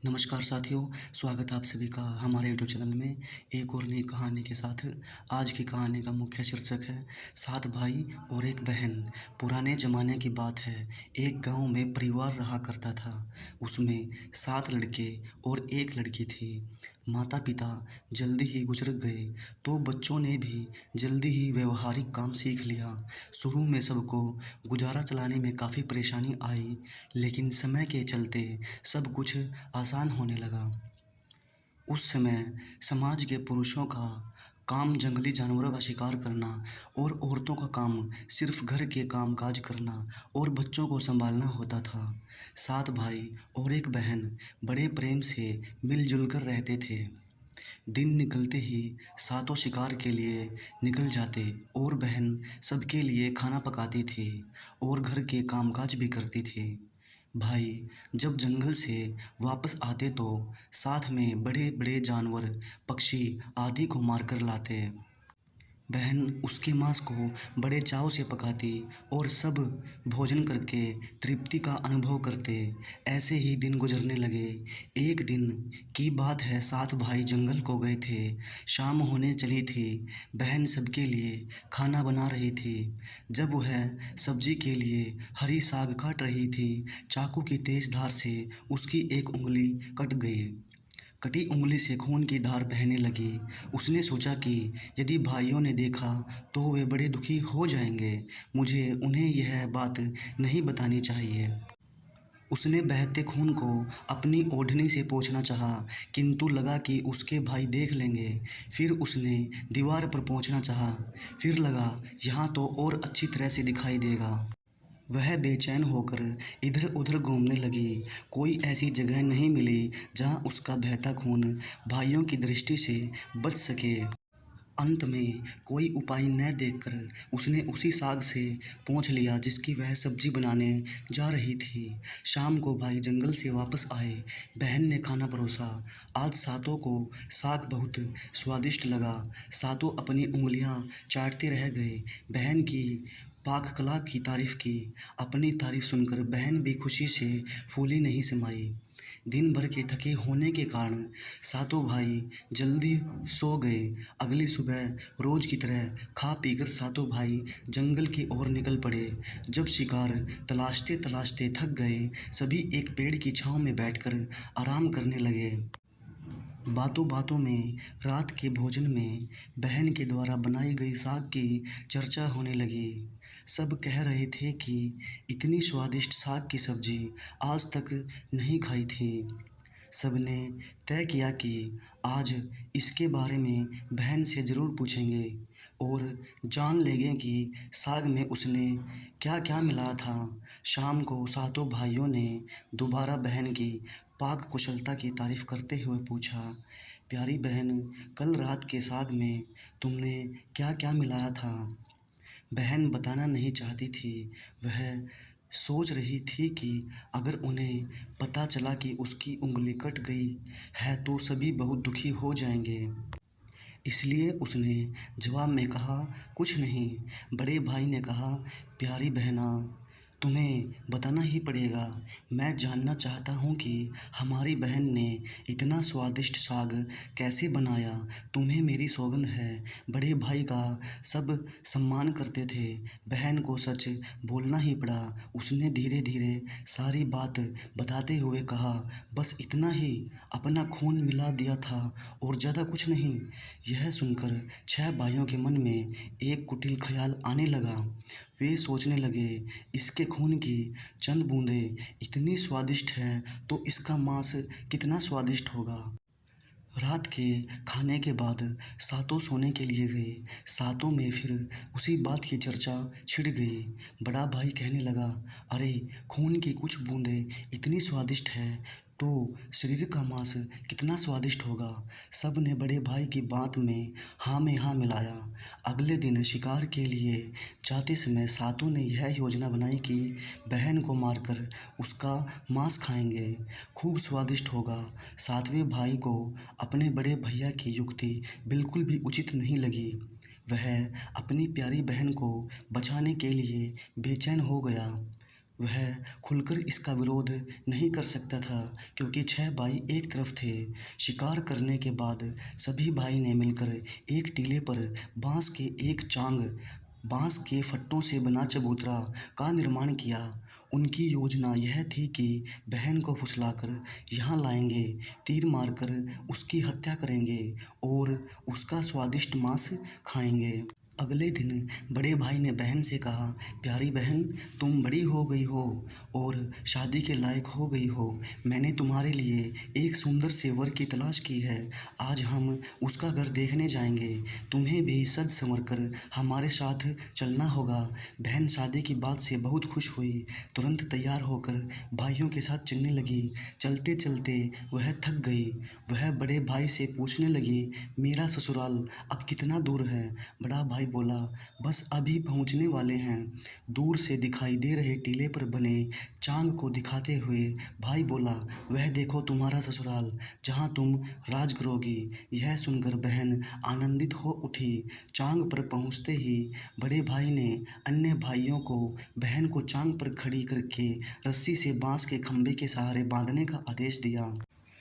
नमस्कार साथियों, स्वागत है आप सभी का हमारे यूट्यूब चैनल में एक और नई कहानी के साथ। आज की कहानी का मुख्य शीर्षक है 7 भाई और एक बहन। पुराने ज़माने की बात है। एक गांव में परिवार रहा करता था। उसमें 7 लड़के और एक लड़की थी। माता पिता जल्दी ही गुजर गए तो बच्चों ने भी जल्दी ही व्यवहारिक काम सीख लिया। शुरू में सबको गुजारा चलाने में काफ़ी परेशानी आई, लेकिन समय के चलते सब कुछ आसान होने लगा। उस समय समाज के पुरुषों का काम जंगली जानवरों का शिकार करना और औरतों का काम सिर्फ घर के काम काज करना और बच्चों को संभालना होता था। 7 भाई और एक बहन बड़े प्रेम से मिलजुल कर रहते थे। दिन निकलते ही सातों शिकार के लिए निकल जाते और बहन सबके लिए खाना पकाती थी और घर के कामकाज भी करती थी। भाई जब जंगल से वापस आते तो साथ में बड़े बड़े जानवर, पक्षी आदि को मारकर लाते। बहन उसके मांस को बड़े चाव से पकाती और सब भोजन करके तृप्ति का अनुभव करते। ऐसे ही दिन गुजरने लगे। एक दिन की बात है, 7 भाई जंगल को गए थे। शाम होने चली थी। बहन सबके लिए खाना बना रही थी। जब वह सब्जी के लिए हरी साग काट रही थी, चाकू की तेज धार से उसकी एक उंगली कट गई। कटी उंगली से खून की धार बहने लगी। उसने सोचा कि यदि भाइयों ने देखा तो वे बड़े दुखी हो जाएंगे। मुझे उन्हें यह बात नहीं बतानी चाहिए। उसने बहते खून को अपनी ओढ़नी से पोंछना चाहा, किंतु लगा कि उसके भाई देख लेंगे। फिर उसने दीवार पर पोंछना चाहा, फिर लगा यहाँ तो और अच्छी तरह से दिखाई देगा। वह बेचैन होकर इधर उधर घूमने लगी। कोई ऐसी जगह नहीं मिली जहाँ उसका बहता खून भाइयों की दृष्टि से बच सके। अंत में कोई उपाय न देखकर उसने उसी साग से पोंछ लिया जिसकी वह सब्जी बनाने जा रही थी। शाम को भाई जंगल से वापस आए। बहन ने खाना परोसा। आज सातों को साग बहुत स्वादिष्ट लगा। सातों अपनी उंगलियां चाटते रह गए। बहन की पाक कला की तारीफ की। अपनी तारीफ सुनकर बहन भी खुशी से फूली नहीं समाई। दिन भर के थके होने के कारण सातों भाई जल्दी सो गए। अगली सुबह रोज की तरह खा पीकर सातों भाई जंगल की ओर निकल पड़े। जब शिकार तलाशते तलाशते थक गए, सभी एक पेड़ की छांव में बैठकर आराम करने लगे। बातों बातों में रात के भोजन में बहन के द्वारा बनाई गई साग की चर्चा होने लगी। सब कह रहे थे कि इतनी स्वादिष्ट साग की सब्जी आज तक नहीं खाई थी। सबने तय किया कि आज इसके बारे में बहन से ज़रूर पूछेंगे और जान लेंगे कि साग में उसने क्या क्या मिलाया था। शाम को सातों भाइयों ने दोबारा बहन की पाक कुशलता की तारीफ करते हुए पूछा, प्यारी बहन, कल रात के साग में तुमने क्या क्या मिलाया था? बहन बताना नहीं चाहती थी। वह सोच रही थी कि अगर उन्हें पता चला कि उसकी उंगली कट गई है तो सभी बहुत दुखी हो जाएंगे। इसलिए उसने जवाब में कहा, कुछ नहीं। बड़े भाई ने कहा, प्यारी बहना, तुम्हें बताना ही पड़ेगा। मैं जानना चाहता हूँ कि हमारी बहन ने इतना स्वादिष्ट साग कैसे बनाया। तुम्हें मेरी सौगंध है। बड़े भाई का सब सम्मान करते थे। बहन को सच बोलना ही पड़ा। उसने धीरे धीरे सारी बात बताते हुए कहा, बस इतना ही, अपना खून मिला दिया था और ज़्यादा कुछ नहीं। यह सुनकर 6 भाइयों के मन में एक कुटिल ख्याल आने लगा। वे सोचने लगे, इसके खून की चंद बूंदें इतनी स्वादिष्ट हैं तो इसका मांस कितना स्वादिष्ट होगा। रात के खाने के बाद सातों सोने के लिए गए। सातों में फिर उसी बात की चर्चा छिड़ गई। बड़ा भाई कहने लगा, अरे, खून की कुछ बूंदें इतनी स्वादिष्ट है तो शरीर का मांस कितना स्वादिष्ट होगा। सब ने बड़े भाई की बात में हाँ मिलाया। अगले दिन शिकार के लिए जाते समय सातों ने यह योजना बनाई कि बहन को मारकर उसका मांस खाएंगे। खूब स्वादिष्ट होगा। सातवें भाई को अपने बड़े भैया की युक्ति बिल्कुल भी उचित नहीं लगी। वह अपनी प्यारी बहन को बचाने के लिए बेचैन हो गया। वह खुलकर इसका विरोध नहीं कर सकता था क्योंकि 6 भाई एक तरफ थे। शिकार करने के बाद सभी भाई ने मिलकर एक टीले पर बांस के फट्टों से बना चबूतरा का निर्माण किया। उनकी योजना यह थी कि बहन को फुसलाकर यहाँ लाएंगे, तीर मारकर उसकी हत्या करेंगे और उसका स्वादिष्ट मांस खाएंगे। अगले दिन बड़े भाई ने बहन से कहा, प्यारी बहन, तुम बड़ी हो गई हो और शादी के लायक हो गई हो। मैंने तुम्हारे लिए एक सुंदर से वर की तलाश की है। आज हम उसका घर देखने जाएंगे। तुम्हें भी सज संवर कर हमारे साथ चलना होगा। बहन शादी की बात से बहुत खुश हुई। तुरंत तैयार होकर भाइयों के साथ चलने लगी। चलते चलते वह थक गई। वह बड़े भाई से पूछने लगी, मेरा ससुराल अब कितना दूर है? बड़ा भाई बोला, बस अभी पहुंचने वाले हैं। दूर से दिखाई दे रहे टीले पर बने चांग को दिखाते हुए भाई बोला, वह देखो तुम्हारा ससुराल, जहां तुम राज करोगी। यह सुनकर बहन आनंदित हो उठी। चांग पर पहुंचते ही बड़े भाई ने अन्य भाइयों को बहन को चांग पर खड़ी करके रस्सी से बांस के खंभे के सहारे बांधने का आदेश दिया।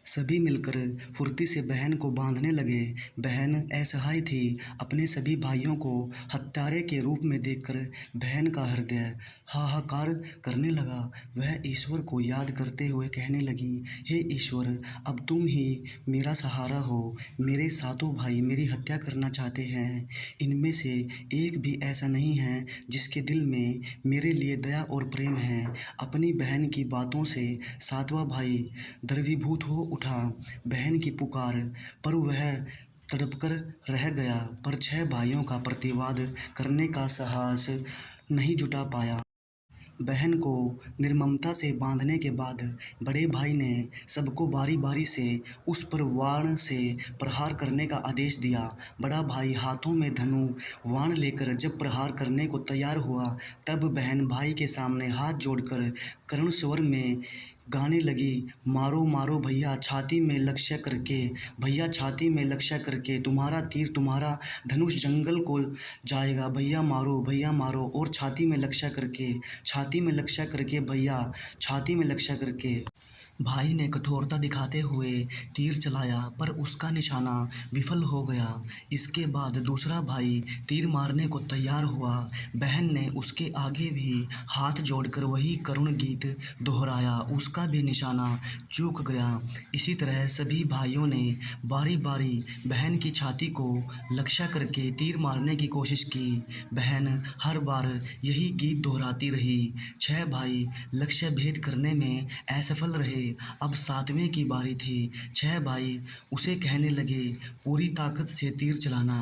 सभी मिलकर फुर्ती से बहन को बांधने लगे। बहन असहाय थी। अपने सभी भाइयों को हत्यारे के रूप में देखकर बहन का हृदय हाहाकार करने लगा। वह ईश्वर को याद करते हुए कहने लगी, हे ईश्वर, अब तुम ही मेरा सहारा हो। मेरे सातों भाई मेरी हत्या करना चाहते हैं। इनमें से एक भी ऐसा नहीं है जिसके दिल में मेरे लिए दया और प्रेम है। अपनी बहन की बातों से सातवां भाई द्रवीभूत हो उठा। बहन की पुकार पर वह तड़पकर रह गया, पर 6 भाइयों का प्रतिवाद करने का साहस नहीं जुटा पाया। बहन को निर्ममता से बांधने के बाद बड़े भाई ने सबको बारी बारी से उस पर वाण से प्रहार करने का आदेश दिया। बड़ा भाई हाथों में धनु वाण लेकर जब प्रहार करने को तैयार हुआ, तब बहन भाई के सामने हाथ जोड़कर करुण स्वर में गाने लगी, मारो मारो भैया छाती में लक्ष्य करके, भैया छाती में लक्ष्य करके, तुम्हारा तीर तुम्हारा धनुष जंगल को जाएगा। भैया मारो और छाती में लक्ष्य करके, छाती में लक्ष्य करके, भैया छाती में लक्ष्य करके। भाई ने कठोरता दिखाते हुए तीर चलाया, पर उसका निशाना विफल हो गया। इसके बाद दूसरा भाई तीर मारने को तैयार हुआ। बहन ने उसके आगे भी हाथ जोड़कर वही करुण गीत दोहराया। उसका भी निशाना चूक गया। इसी तरह सभी भाइयों ने बारी बारी बहन की छाती को लक्ष्य करके तीर मारने की कोशिश की। बहन हर बार यही गीत दोहराती रही। 6 भाई लक्ष्य भेद करने में असफल रहे। अब 7वें की बारी थी। 6 भाई उसे कहने लगे, पूरी ताकत से तीर चलाना,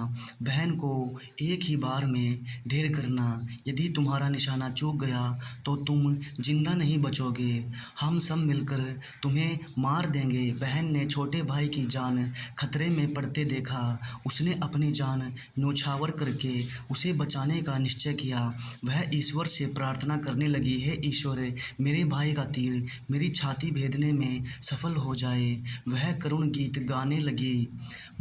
बहन को एक ही बार में ढेर करना। यदि तुम्हारा निशाना चूक गया तो तुम जिंदा नहीं बचोगे। हम सब मिलकर तुम्हें मार देंगे। बहन ने छोटे भाई की जान खतरे में पड़ते देखा। उसने अपनी जान न्योछावर करके उसे बचाने का निश्चय किया। वह ईश्वर से प्रार्थना करने लगी, हे ईश्वर, मेरे भाई का तीर मेरी छाती भेदने में सफल हो जाए। वह करुण गीत गाने लगी,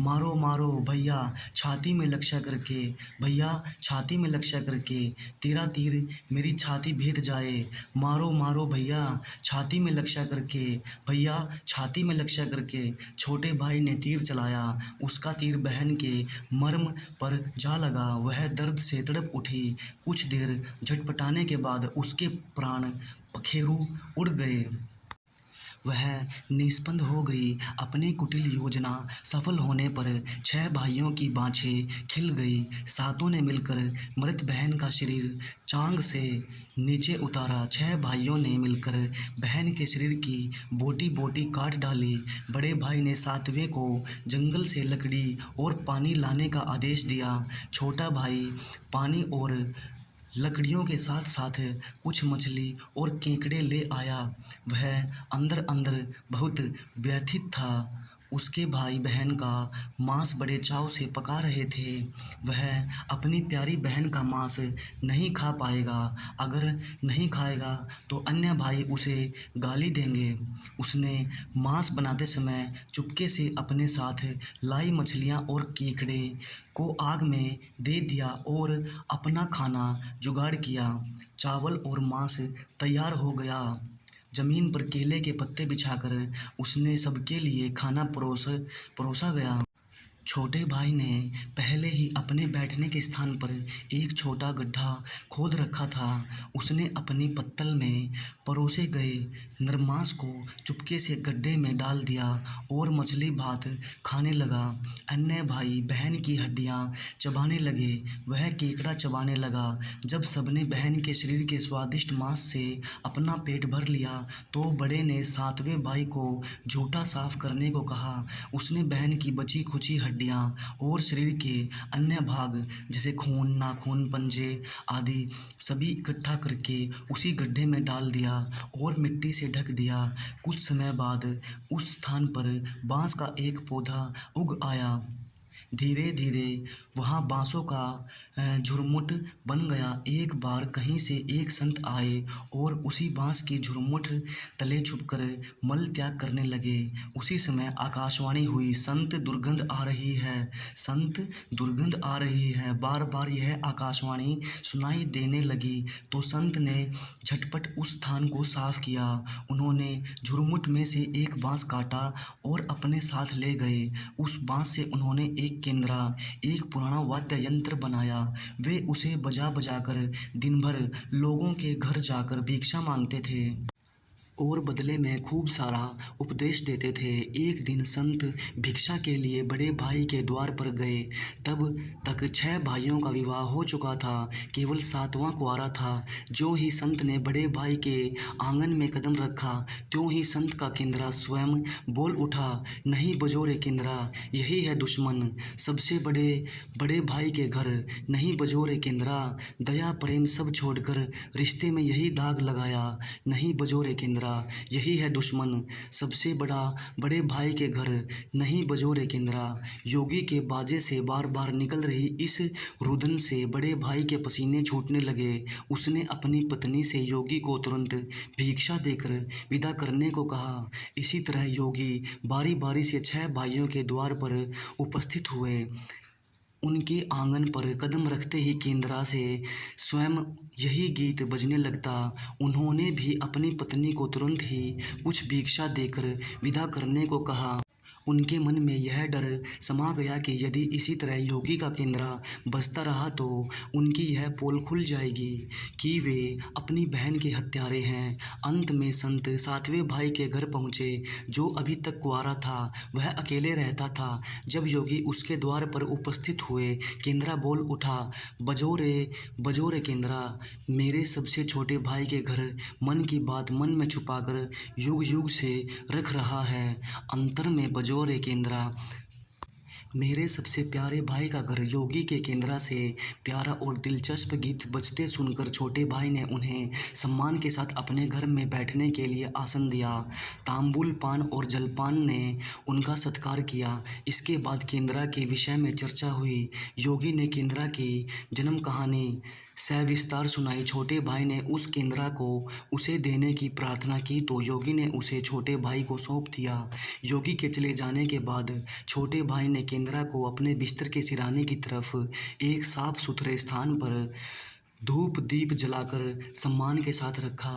मारो मारो भैया छाती में लक्ष्य करके, भैया छाती में लक्ष्य करके, तेरा तीर मेरी छाती भेद जाए। मारो मारो भैया छाती में लक्ष्य करके, भैया छाती में लक्ष्य करके। छोटे भाई ने तीर चलाया। उसका तीर बहन के मर्म पर जा लगा। वह दर्द से तड़प उठी। कुछ देर झटपटाने के बाद उसके प्राण पखेरु उड़ गए। वह निस्पंद हो गई। अपनी कुटिल योजना सफल होने पर 6 भाइयों की बाँछें खिल गई। सातों ने मिलकर मृत बहन का शरीर चांग से नीचे उतारा। 6 भाइयों ने मिलकर बहन के शरीर की बोटी बोटी काट डाली। बड़े भाई ने 7वें को जंगल से लकड़ी और पानी लाने का आदेश दिया। छोटा भाई पानी और लकड़ियों के साथ साथ कुछ मछली और केकड़े ले आया। वह अंदर अंदर बहुत व्यथित था उसके भाई बहन का मांस बड़े चाव से पका रहे थे। वह अपनी प्यारी बहन का मांस नहीं खा पाएगा। अगर नहीं खाएगा तो अन्य भाई उसे गाली देंगे। उसने मांस बनाते समय चुपके से अपने साथ लाई मछलियाँ और केकड़े को आग में दे दिया और अपना खाना जुगाड़ किया। चावल और मांस तैयार हो गया। जमीन पर केले के पत्ते बिछाकर उसने सबके लिए खाना परोसा गया। छोटे भाई ने पहले ही अपने बैठने के स्थान पर एक छोटा गड्ढा खोद रखा था। उसने अपनी पत्तल में परोसे गए नरमांस को चुपके से गड्ढे में डाल दिया और मछली भात खाने लगा। अन्य भाई बहन की हड्डियां चबाने लगे। वह केकड़ा चबाने लगा। जब सबने बहन के शरीर के स्वादिष्ट मांस से अपना पेट भर लिया तो बड़े ने सातवें भाई को झूठा साफ करने को कहा। उसने बहन की बची खुची हड्डियां और शरीर के अन्य भाग जैसे खून, नाखून, पंजे आदि सभी इकट्ठा करके उसी गड्ढे में डाल दिया और मिट्टी से ढक दिया। कुछ समय बाद उस स्थान पर बांस का एक पौधा उग आया। धीरे धीरे वहाँ बांसों का झुरमुट बन गया। एक बार कहीं से एक संत आए और उसी बांस की झुरमुट तले छुपकर मल त्याग करने लगे। उसी समय आकाशवाणी हुई, संत दुर्गंध आ रही है, संत दुर्गंध आ रही है। बार बार यह आकाशवाणी सुनाई देने लगी तो संत ने झटपट उस स्थान को साफ किया। उन्होंने झुरमुट में से एक बांस काटा और अपने साथ ले गए। उस बांस से उन्होंने एक केंद्रा, एक पुराना वाद्य यंत्र बनाया। वे उसे बजा बजा कर दिन भर लोगों के घर जाकर भिक्षा मांगते थे और बदले में खूब सारा उपदेश देते थे। एक दिन संत भिक्षा के लिए बड़े भाई के द्वार पर गए। तब तक 6 भाइयों का विवाह हो चुका था, केवल 7वां कुंवारा था। जो ही संत ने बड़े भाई के आंगन में कदम रखा त्यों ही संत का केंद्रा स्वयं बोल उठा, नहीं बजोरे केंद्रा, यही है दुश्मन सबसे बड़े भाई के घर। नहीं बजोरे केंद्रा, दया प्रेम सब छोड़कर रिश्ते में यही दाग लगाया। नहीं बजोरे केंद्रा, यही है दुश्मन सबसे बड़े भाई के घर। नहीं बजोरे केंद्रा। योगी के बाजे से बार बार निकल रही इस रुदन से बड़े भाई के पसीने छूटने लगे। उसने अपनी पत्नी से योगी को तुरंत भिक्षा देकर विदा करने को कहा। इसी तरह योगी बारी बारी से 6 भाइयों के द्वार पर उपस्थित हुए। उनके आंगन पर कदम रखते ही केंद्रा से स्वयं यही गीत बजने लगता। उन्होंने भी अपनी पत्नी को तुरंत ही कुछ भिक्षा देकर विदा करने को कहा। उनके मन में यह डर समा गया कि यदि इसी तरह योगी का केंद्रा बजता रहा तो उनकी यह पोल खुल जाएगी कि वे अपनी बहन के हत्यारे हैं। अंत में संत 7वें भाई के घर पहुँचे। जो अभी तक कुंवारा था वह अकेले रहता था। जब योगी उसके द्वार पर उपस्थित हुए, केंद्रा बोल उठा, बजोरे केंद्रा, मेरे सबसे छोटे भाई के घर मन की बात मन में छुपाकर युग युग से रख रहा है। अंतर में बजोरे केंद्रा, मेरे सबसे प्यारे भाई का घर। योगी के केंद्रा से प्यारा और दिलचस्प गीत बजते सुनकर छोटे भाई ने उन्हें सम्मान के साथ अपने घर में बैठने के लिए आसन दिया। तांबूल पान और जलपान ने उनका सत्कार किया। इसके बाद केंद्रा के विषय में चर्चा हुई। योगी ने केंद्रा की जन्म कहानी सविस्तार सुनाई। छोटे भाई ने उस केंद्रा को उसे देने की प्रार्थना की तो योगी ने उसे छोटे भाई को सौंप दिया। योगी के चले जाने के बाद छोटे भाई ने केंद्रा को अपने बिस्तर के सिरहाने की तरफ एक साफ सुथरे स्थान पर धूप दीप जलाकर सम्मान के साथ रखा।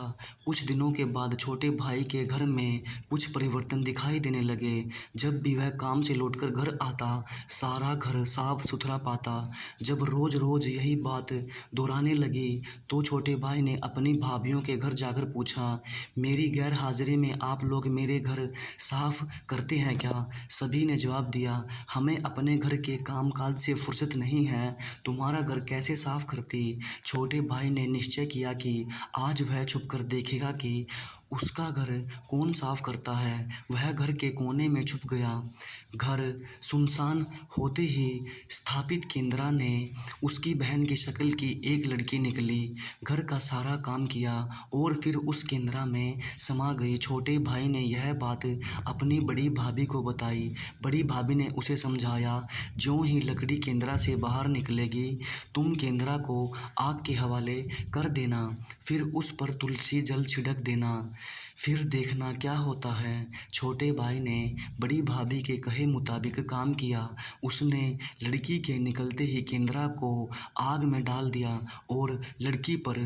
कुछ दिनों के बाद छोटे भाई के घर में कुछ परिवर्तन दिखाई देने लगे। जब भी वह काम से लौटकर घर आता सारा घर साफ सुथरा पाता। जब रोज़ रोज़ यही बात दोहराने लगी तो छोटे भाई ने अपनी भाभियों के घर जाकर पूछा, मेरी गैर हाजिरी में आप लोग मेरे घर साफ करते हैं क्या? सभी ने जवाब दिया, हमें अपने घर के काम काज से फुर्सत नहीं है, तुम्हारा घर कैसे साफ करती। छोटे भाई ने निश्चय किया कि आज वह छुपकर देखेगा कि उसका घर कौन साफ करता है? वह घर के कोने में छुप गया। घर सुनसान होते ही स्थापित केंद्रा ने उसकी बहन की शक्ल की एक लड़की निकली, घर का सारा काम किया और फिर उस केंद्रा में समा गई। छोटे भाई ने यह बात अपनी बड़ी भाभी को बताई। बड़ी भाभी ने उसे समझाया, ज्यों ही लकड़ी केंद्रा से बाहर निकलेगी, तुम केंद्रा को आग के हवाले कर देना, फिर उस पर तुलसी जल छिड़क देना, फिर देखना क्या होता है। छोटे भाई ने बड़ी भाभी के कहे मुताबिक काम किया। उसने लड़की के निकलते ही केंद्रा को आग में डाल दिया और लड़की पर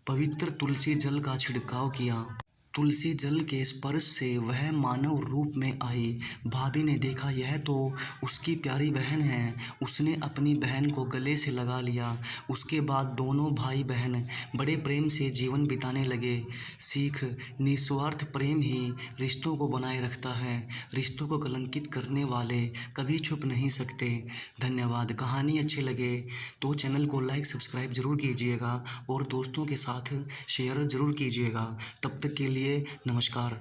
पवित्र तुलसी जल का छिड़काव किया। तुलसी जल के स्पर्श से वह मानव रूप में आई। भाभी ने देखा, यह तो उसकी प्यारी बहन है। उसने अपनी बहन को गले से लगा लिया। उसके बाद दोनों भाई बहन बड़े प्रेम से जीवन बिताने लगे। सीख, निस्वार्थ प्रेम ही रिश्तों को बनाए रखता है। रिश्तों को कलंकित करने वाले कभी छुप नहीं सकते। धन्यवाद। कहानी अच्छी लगे तो चैनल को लाइक सब्सक्राइब ज़रूर कीजिएगा और दोस्तों के साथ शेयर ज़रूर कीजिएगा। तब तक के लिए नमस्कार।